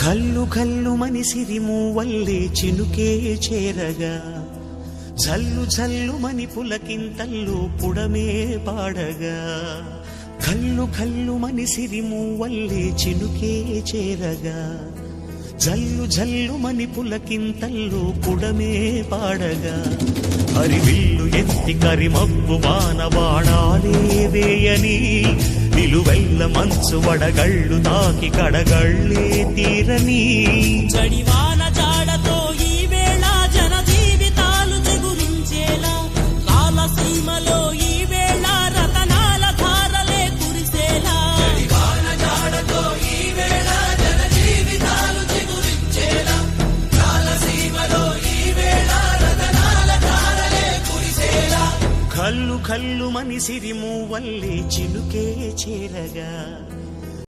కల్లు కల్లు మనిసిరి మూవల్లే చినుకే చేరగా జల్లు జల్లు మని పులకింతల్లు పుడమే పాడగా కల్లు కల్లు మనిసిరి మూవల్లే చినుకే చేరగా జల్లు జల్లు మని పులకింతల్లు పుడమే పాడగా హరివిల్లు ఎత్తి కరిమబ్బు వానవాడాలే వేయని నిలువెల్ల మంచు వడగళ్ళు తాకి కడగళ్ళే తీరని జడివాన జాడతో ఈ వేళ జన జీవితాలు చిగురించేలా రాలసీమలో ఈ వేళ రతనాల ధారలే కురిసేలా జడివాన జాడతో ఈ వేళ జన జీవితాలు చిగురించేలా రాలసీమలో ఈ వేళ రతనాల ధారలే కురిసేలా కల్లు కల్లు మనిసిరి మూవల్లే చినుకే చేరగా